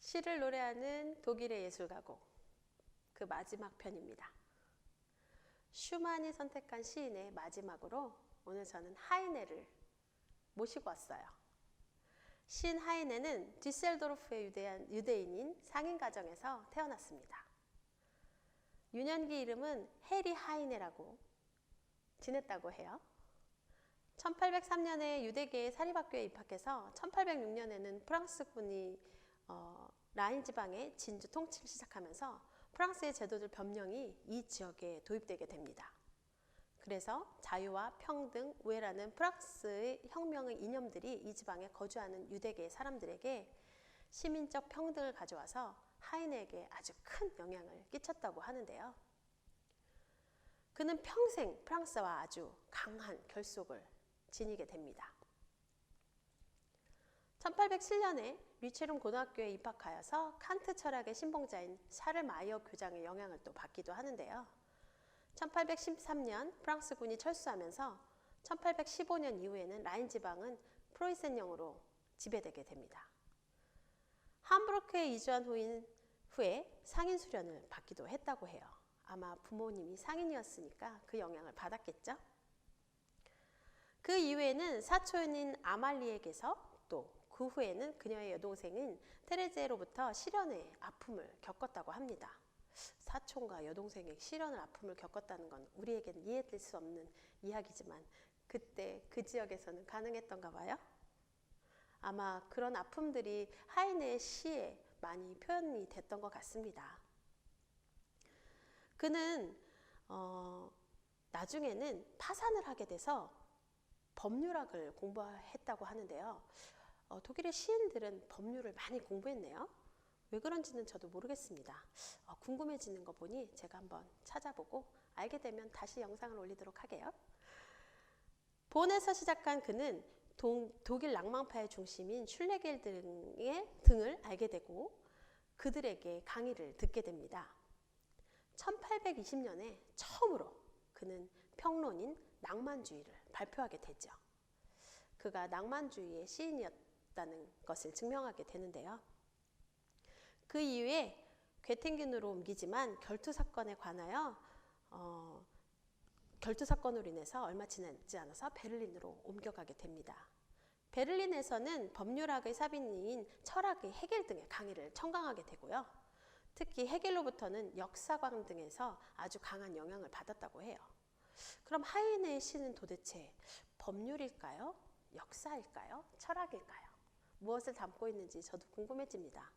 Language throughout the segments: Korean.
시를 노래하는 독일의 예술가곡, 그 마지막 편입니다. 슈만이 선택한 시인의 마지막으로 오늘 저는 하이네를 모시고 왔어요. 시인 하이네는 뒤셀도르프의 유대인인 상인 가정에서 태어났습니다. 유년기 이름은 해리 하이네라고 지냈다고 해요. 1803년에 유대계의 사립학교에 입학해서 1806년에는 프랑스군이 라인 지방의 진주 통치를 시작하면서 프랑스의 제도들 변령이 이 지역에 도입되게 됩니다. 그래서 자유와 평등, 우애라는 프랑스의 혁명의 이념들이 이 지방에 거주하는 유대계의 사람들에게 시민적 평등을 가져와서 하이네에게 아주 큰 영향을 끼쳤다고 하는데요. 그는 평생 프랑스와 아주 강한 결속을 지니게 됩니다. 1807년에 류체름 고등학교에 입학하여서 칸트 철학의 신봉자인 샤를 마이어 교장의 영향을 또 받기도 하는데요. 1813년 프랑스군이 철수하면서 1815년 이후에는 라인 지방은 프로이센령으로 지배되게 됩니다. 함부르크에 이주한 후에 상인 수련을 받기도 했다고 해요. 아마 부모님이 상인이었으니까 그 영향을 받았겠죠. 그 이후에는 사촌인 아말리에게서 또 그 후에는 그녀의 여동생인 테레제로부터 실연의 아픔을 겪었다고 합니다. 사촌과 여동생의 실연의 아픔을 겪었다는 건 우리에게는 이해될 수 없는 이야기지만 그때 그 지역에서는 가능했던가 봐요. 아마 그런 아픔들이 하이네의 시에 많이 표현이 됐던 것 같습니다. 그는 나중에는 파산을 하게 돼서 법률학을 공부했다고 하는데요. 독일의 시인들은 법률을 많이 공부했네요. 왜 그런지는 저도 모르겠습니다. 궁금해지는 거 보니 제가 한번 찾아보고 알게 되면 다시 영상을 올리도록 하게요. 본에서 시작한 그는 독일 낭만파의 중심인 슐레겔 등을 알게 되고 그들에게 강의를 듣게 됩니다. 1820년에 처음으로 그는 평론인 낭만주의를 발표하게 되죠. 그가 낭만주의의 시인이었다는 것을 증명하게 되는데요. 그 이후에 괴텐균으로 옮기지만 결투 사건에 관하여 결투 사건으로 인해서 얼마 지나지 않아서 베를린으로 옮겨가게 됩니다. 베를린에서는 법률학의 사빈인 철학의 헤겔 등의 강의를 청강하게 되고요. 특히 헤겔로부터는 역사관 등에서 아주 강한 영향을 받았다고 해요. 그럼 하이네의 시는 도대체 법률일까요? 역사일까요? 철학일까요? 무엇을 담고 있는지 저도 궁금해집니다.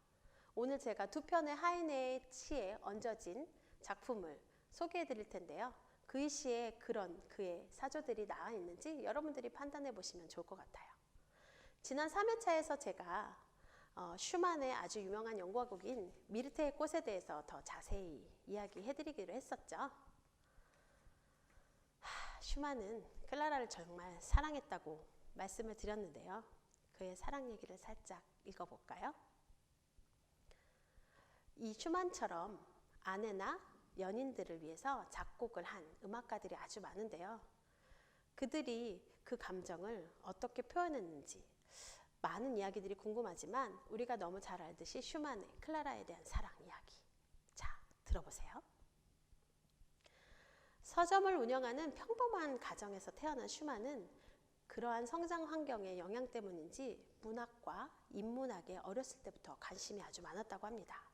오늘 제가 두 편의 하이네의 시에 얹어진 작품을 소개해 드릴 텐데요. 그 시에 그런 그의 사조들이 나와 있는지 여러분들이 판단해 보시면 좋을 것 같아요. 지난 3회차에서 제가 슈만의 아주 유명한 연구곡인 미르테의 꽃에 대해서 더 자세히 이야기해 드리기로 했었죠. 슈만은 클라라를 정말 사랑했다고 말씀을 드렸는데요. 그의 사랑 얘기를 살짝 읽어볼까요? 이 슈만처럼 아내나 연인들을 위해서 작곡을 한 음악가들이 아주 많은데요. 그들이 그 감정을 어떻게 표현했는지 많은 이야기들이 궁금하지만 우리가 너무 잘 알듯이 슈만의 클라라에 대한 사랑 이야기. 자, 들어보세요. 서점을 운영하는 평범한 가정에서 태어난 슈만은 그러한 성장 환경의 영향 때문인지 문학과 인문학에 어렸을 때부터 관심이 아주 많았다고 합니다.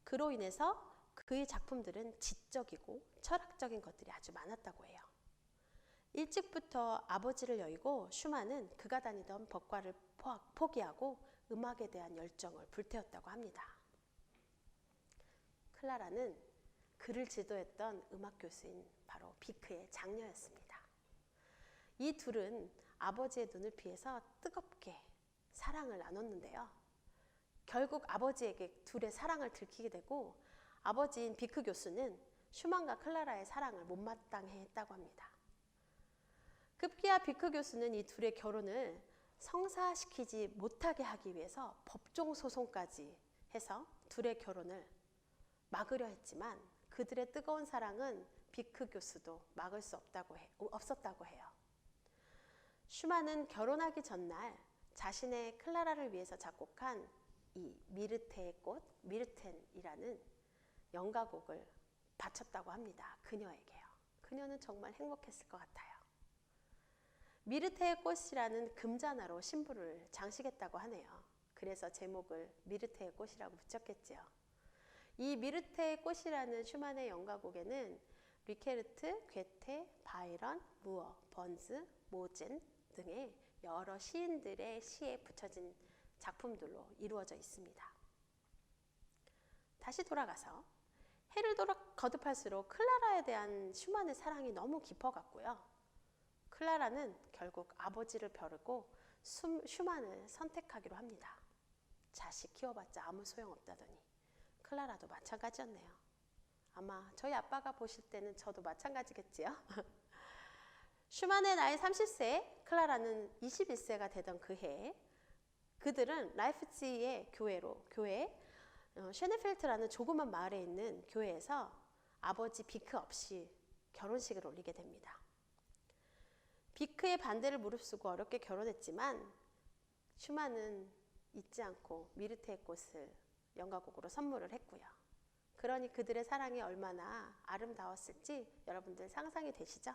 그로 인해서 그의 작품들은 지적이고 철학적인 것들이 아주 많았다고 해요. 일찍부터 아버지를 여의고 슈만은 그가 다니던 법과를 포기하고 음악에 대한 열정을 불태웠다고 합니다. 클라라는 그를 지도했던 음악 교수인 바로 비크의 장녀였습니다. 이 둘은 아버지의 눈을 피해서 뜨겁게 사랑을 나눴는데요. 결국 아버지에게 둘의 사랑을 들키게 되고 아버지인 비크 교수는 슈만과 클라라의 사랑을 못마땅해 했다고 합니다. 급기야 비크 교수는 이 둘의 결혼을 성사시키지 못하게 하기 위해서 법정 소송까지 해서 둘의 결혼을 막으려 했지만 그들의 뜨거운 사랑은 비크 교수도 막을 수 없었다고 해요. 슈만은 결혼하기 전날 자신의 클라라를 위해서 작곡한 이 미르테의 꽃, 미르텐이라는 연가곡을 바쳤다고 합니다. 그녀에게요. 그녀는 정말 행복했을 것 같아요. 미르테의 꽃이라는 금잔화로 신부를 장식했다고 하네요. 그래서 제목을 미르테의 꽃이라고 붙였겠지요. 이 미르테의 꽃이라는 슈만의 연가곡에는 리케르트, 괴테, 바이런, 무어, 번즈, 모젠 등의 여러 시인들의 시에 붙여진 작품들로 이루어져 있습니다. 다시 돌아가서 해를 거듭할수록 클라라에 대한 슈만의 사랑이 너무 깊어갔고요. 클라라는 결국 아버지를 벼르고 슈만을 선택하기로 합니다. 자식 키워봤자 아무 소용없다더니 클라라도 마찬가지였네요. 아마 저희 아빠가 보실 때는 저도 마찬가지겠지요. 슈만의 나이 30세, 클라라는 21세가 되던 그 해, 그들은 라이프치히의 교회 쉐네펠트라는 조그만 마을에 있는 교회에서 아버지 비크 없이 결혼식을 올리게 됩니다. 비크의 반대를 무릅쓰고 어렵게 결혼했지만 슈만은 잊지 않고 미르테의 꽃을 연가곡으로 선물을 했고요. 그러니 그들의 사랑이 얼마나 아름다웠을지 여러분들 상상이 되시죠?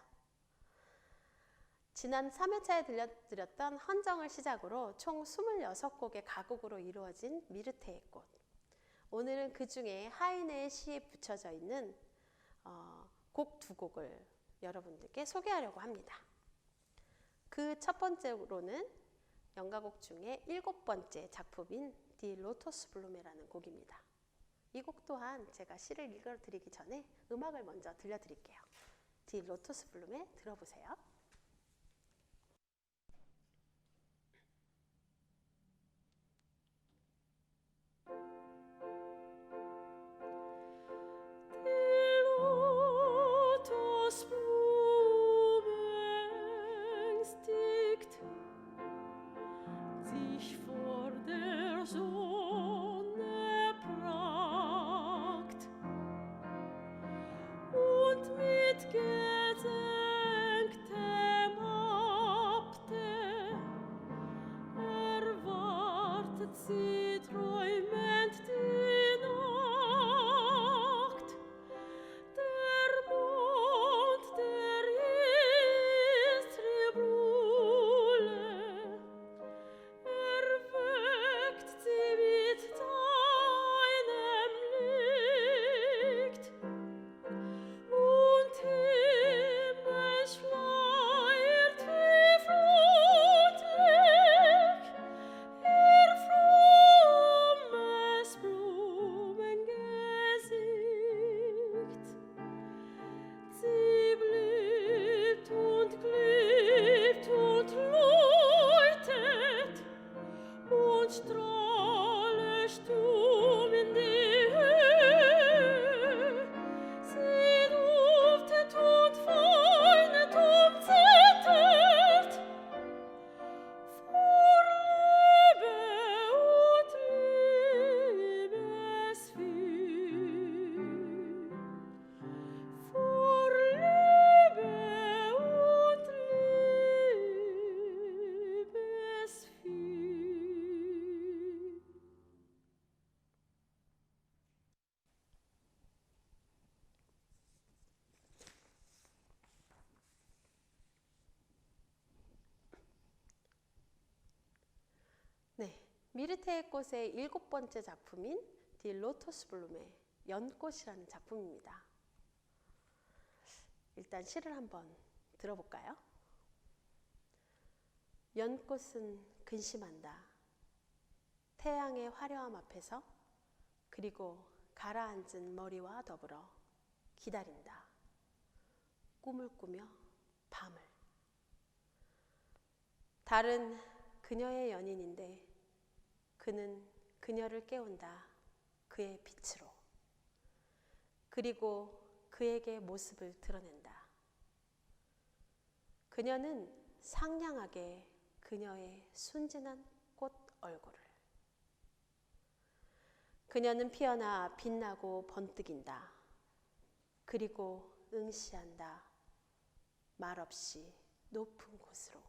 지난 3회차에 들려드렸던 헌정을 시작으로 총 26곡의 가곡으로 이루어진 미르테의 꽃. 오늘은 그 중에 하이네의 시에 붙여져 있는 곡 2곡을 여러분들께 소개하려고 합니다. 그 첫 번째로는 연가곡 중에 7번째 작품인 디 로토스 블루메라는 곡입니다. 이 곡 또한 제가 시를 읽어드리기 전에 음악을 먼저 들려드릴게요. 디 로토스 블루메 들어보세요. 네, 미르테의 꽃의 7번째 작품인 디 로토스 블룸의 연꽃이라는 작품입니다. 일단 시를 한번 들어볼까요? 연꽃은 근심한다. 태양의 화려함 앞에서, 그리고 가라앉은 머리와 더불어 기다린다. 꿈을 꾸며 밤을. 달은 그녀의 연인인데 그는 그녀를 깨운다. 그의 빛으로. 그리고 그에게 모습을 드러낸다. 그녀는 상냥하게 그녀의 순진한 꽃 얼굴을. 그녀는 피어나 빛나고 번뜩인다. 그리고 응시한다. 말없이 높은 곳으로.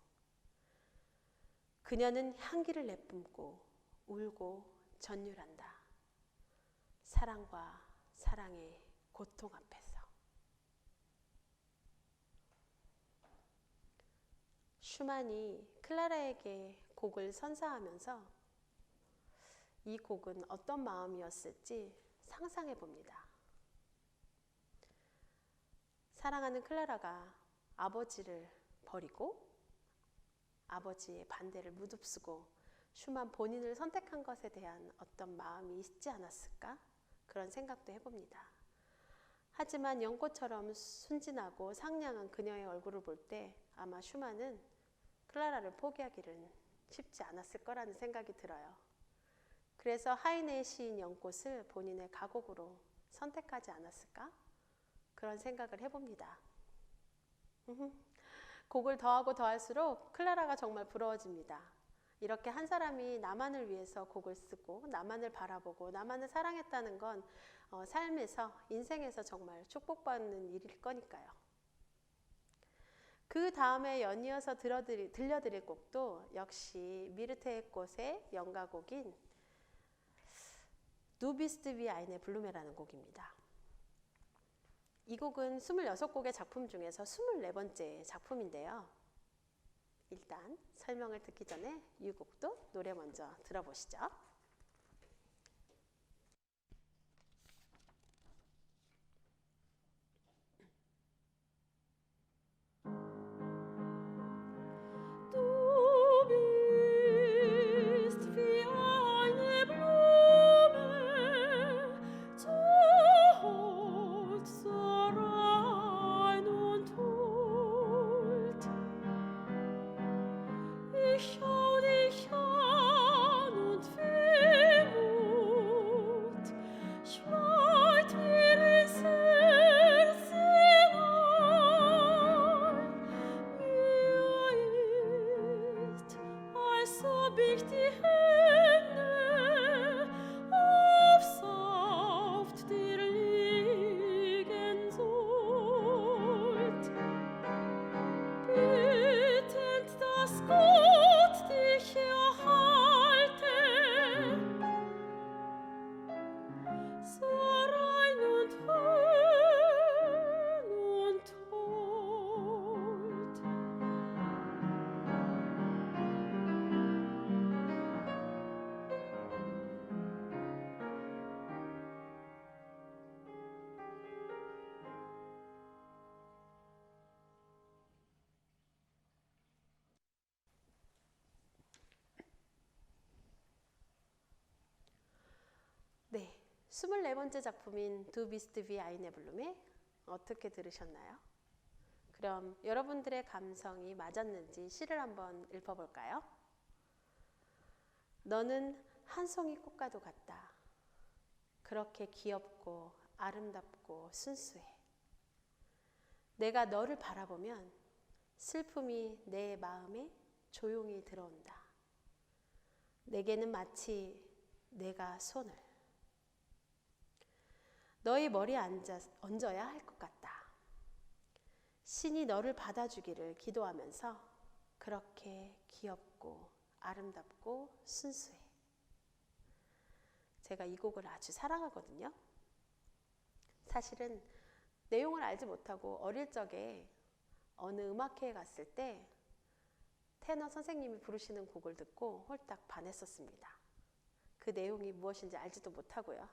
그녀는 향기를 내뿜고 울고 전율한다. 사랑과 사랑의 고통 앞에서. 슈만이 클라라에게 곡을 선사하면서 이 곡은 어떤 마음이었을지 상상해 봅니다. 사랑하는 클라라가 아버지를 버리고 아버지의 반대를 무릅쓰고 슈만 본인을 선택한 것에 대한 어떤 마음이 있지 않았을까? 그런 생각도 해봅니다. 하지만 연꽃처럼 순진하고 상냥한 그녀의 얼굴을 볼 때 아마 슈만은 클라라를 포기하기는 쉽지 않았을 거라는 생각이 들어요. 그래서 하이네의 시인 연꽃을 본인의 가곡으로 선택하지 않았을까? 그런 생각을 해봅니다. 곡을 더하고 더할수록 클라라가 정말 부러워집니다. 이렇게 한 사람이 나만을 위해서 곡을 쓰고 나만을 바라보고 나만을 사랑했다는 건 삶에서, 인생에서 정말 축복받는 일일 거니까요. 그 다음에 연이어서 들려드릴 곡도 역시 미르테의 꽃의 연가곡인 Du bist wie eine Blume라는 곡입니다. 이 곡은 26곡의 작품 중에서 24번째 작품인데요. 일단 설명을 듣기 전에 이 곡도 노래 먼저 들어보시죠. 네, 24번째 작품인 Du bist wie eine Blume 어떻게 들으셨나요? 그럼 여러분들의 감성이 맞았는지 시를 한번 읽어볼까요? 너는 한 송이 꽃과도 같다. 그렇게 귀엽고 아름답고 순수해. 내가 너를 바라보면 슬픔이 내 마음에 조용히 들어온다. 내게는 마치 내가 손을 너의 머리에 얹어야 할 것 같다. 신이 너를 받아주기를 기도하면서 그렇게 귀엽고 아름답고 순수해. 제가 이 곡을 아주 사랑하거든요. 사실은 내용을 알지 못하고 어릴 적에 어느 음악회에 갔을 때 테너 선생님이 부르시는 곡을 듣고 홀딱 반했었습니다. 그 내용이 무엇인지 알지도 못하고요.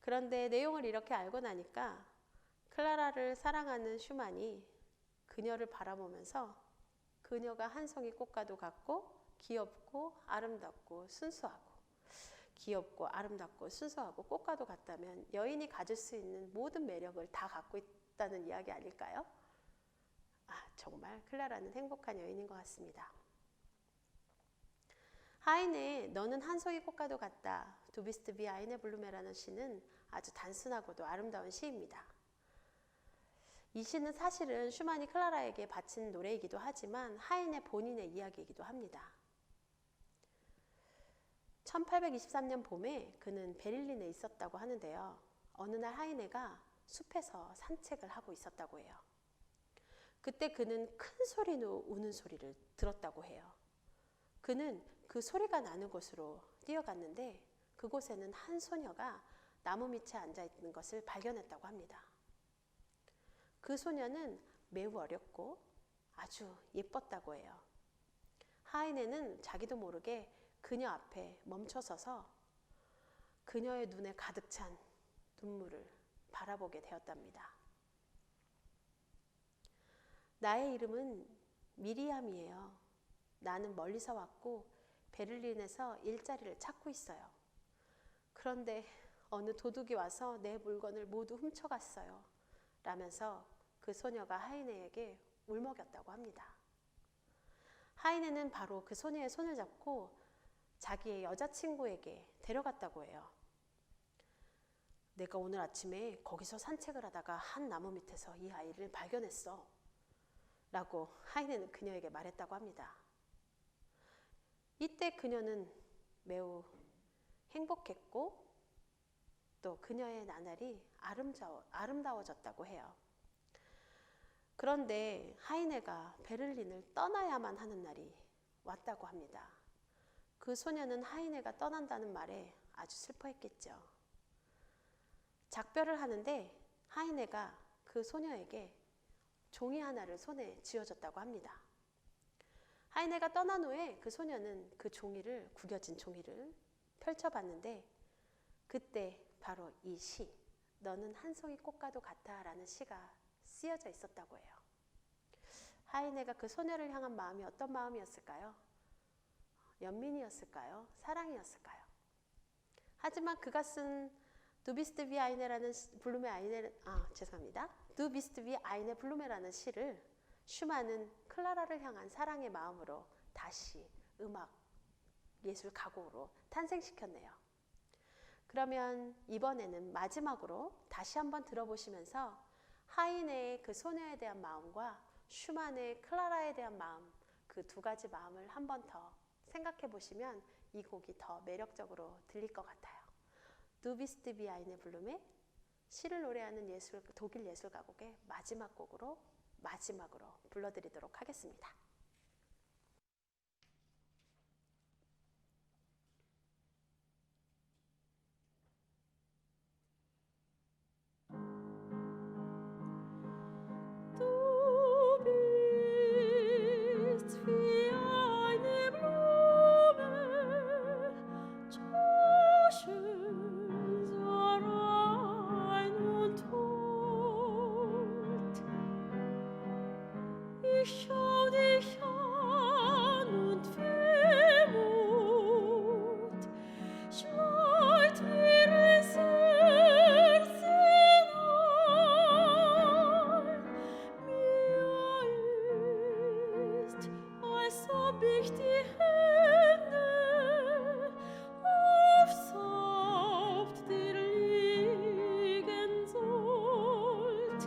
그런데 내용을 이렇게 알고 나니까 클라라를 사랑하는 슈만이 그녀를 바라보면서 그녀가 한 송이 꽃과도 같고 귀엽고 아름답고 순수하고 귀엽고 아름답고 순수하고 꽃과도 같다면 여인이 가질 수 있는 모든 매력을 다 갖고 있다는 이야기 아닐까요? 정말 클라라는 행복한 여인인 것 같습니다. 하이네의 너는 한 송이 꽃과도 같다. Du bist wie eine Blume라는 시는 아주 단순하고도 아름다운 시입니다. 이 시는 사실은 슈만이 클라라에게 바친 노래이기도 하지만 하이네 본인의 이야기이기도 합니다. 1823년 봄에 그는 베를린에 있었다고 하는데요. 어느 날 하이네가 숲에서 산책을 하고 있었다고 해요. 그때 그는 큰 소리로 우는 소리를 들었다고 해요. 그는 그 소리가 나는 곳으로 뛰어갔는데 그곳에는 한 소녀가 나무 밑에 앉아 있는 것을 발견했다고 합니다. 그 소녀는 매우 어렸고 아주 예뻤다고 해요. 하인에는 자기도 모르게 그녀 앞에 멈춰서서 그녀의 눈에 가득 찬 눈물을 바라보게 되었답니다. 나의 이름은 미리암이에요. 나는 멀리서 왔고 베를린에서 일자리를 찾고 있어요. 그런데 어느 도둑이 와서 내 물건을 모두 훔쳐갔어요. 라면서 그 소녀가 하이네에게 울먹였다고 합니다. 하이네는 바로 그 소녀의 손을 잡고 자기의 여자친구에게 데려갔다고 해요. 내가 오늘 아침에 거기서 산책을 하다가 한 나무 밑에서 이 아이를 발견했어. 라고 하이네는 그녀에게 말했다고 합니다. 이때 그녀는 매우 행복했고 또 그녀의 나날이 아름다워졌다고 해요. 그런데 하이네가 베를린을 떠나야만 하는 날이 왔다고 합니다. 그 소녀는 하이네가 떠난다는 말에 아주 슬퍼했겠죠. 작별을 하는데 하이네가 그 소녀에게 종이 하나를 손에 쥐어줬다고 합니다. 하이네가 떠난 후에 그 소녀는 그 종이를, 구겨진 종이를 펼쳐봤는데 그때 바로 이 시, 너는 한 송이 꽃과도 같아 라는 시가 쓰여져 있었다고 해요. 하이네가 그 소녀를 향한 마음이 어떤 마음이었을까요? 연민이었을까요? 사랑이었을까요? 하지만 그가 쓴 Du bist wie eine라는 블룸의 아이네, Du bist wie eine Blume라는 시를 슈만은 클라라를 향한 사랑의 마음으로 다시 음악 예술 가곡으로 탄생시켰네요. 그러면 이번에는 마지막으로 다시 한번 들어보시면서 하이네의 그 소녀에 대한 마음과 슈만의 클라라에 대한 마음, 그 두 가지 마음을 한 번 더 생각해 보시면 이 곡이 더 매력적으로 들릴 것 같아요. Du bist wie eine Blume, 시를 노래하는 독일 예술 가곡의 마지막으로 불러드리도록 하겠습니다. Schau dich an und Wehmut schneit mir ins Herzen ein. Mir ist, als ob ich die Hände aufs Haupt dir legen sollt.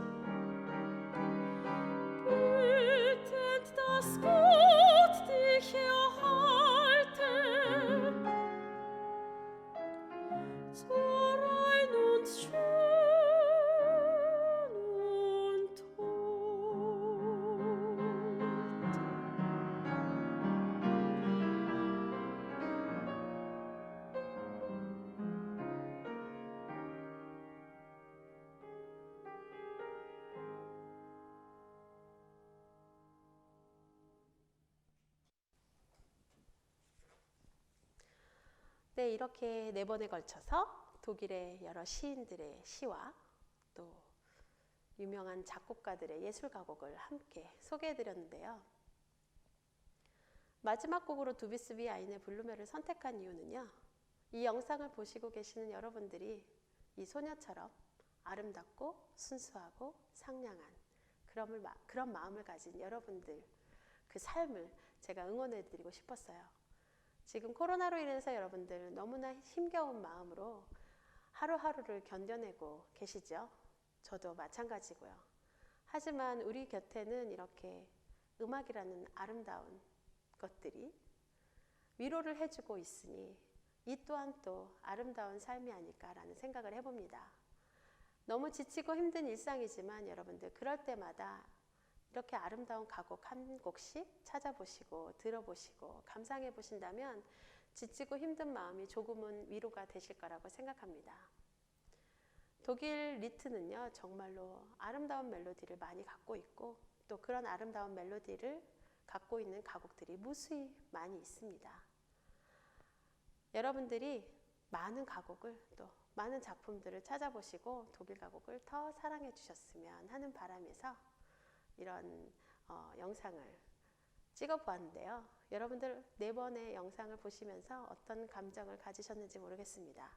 Bittend, dass Gott dich erhalte, so rein und schön und hold. 네, 이렇게 4번에 걸쳐서 독일의 여러 시인들의 시와 또 유명한 작곡가들의 예술 가곡을 함께 소개해 드렸는데요. 마지막 곡으로 Du bist wie eine Blume를 선택한 이유는요. 이 영상을 보시고 계시는 여러분들이 이 소녀처럼 아름답고 순수하고 상냥한 그런 마음을 가진 여러분들 그 삶을 제가 응원해 드리고 싶었어요. 지금 코로나로 인해서 여러분들 너무나 힘겨운 마음으로 하루하루를 견뎌내고 계시죠? 저도 마찬가지고요. 하지만 우리 곁에는 이렇게 음악이라는 아름다운 것들이 위로를 해주고 있으니 이 또한 또 아름다운 삶이 아닐까라는 생각을 해봅니다. 너무 지치고 힘든 일상이지만 여러분들 그럴 때마다 이렇게 아름다운 가곡 한 곡씩 찾아보시고 들어보시고 감상해 보신다면 지치고 힘든 마음이 조금은 위로가 되실 거라고 생각합니다. 독일 리트는요, 정말로 아름다운 멜로디를 많이 갖고 있고 또 그런 아름다운 멜로디를 갖고 있는 가곡들이 무수히 많이 있습니다. 여러분들이 많은 가곡을 또 많은 작품들을 찾아보시고 독일 가곡을 더 사랑해 주셨으면 하는 바람에서 이런 영상을 찍어 보았는데요. 여러분들 4번의 영상을 보시면서 어떤 감정을 가지셨는지 모르겠습니다.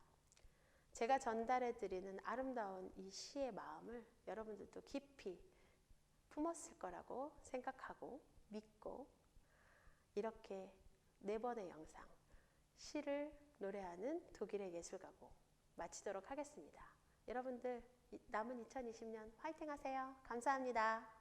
제가 전달해 드리는 아름다운 이 시의 마음을 여러분들도 깊이 품었을 거라고 생각하고 믿고 이렇게 4번의 영상 시를 노래하는 독일의 예술가곡 마치도록 하겠습니다. 여러분들 남은 2020년 화이팅 하세요. 감사합니다.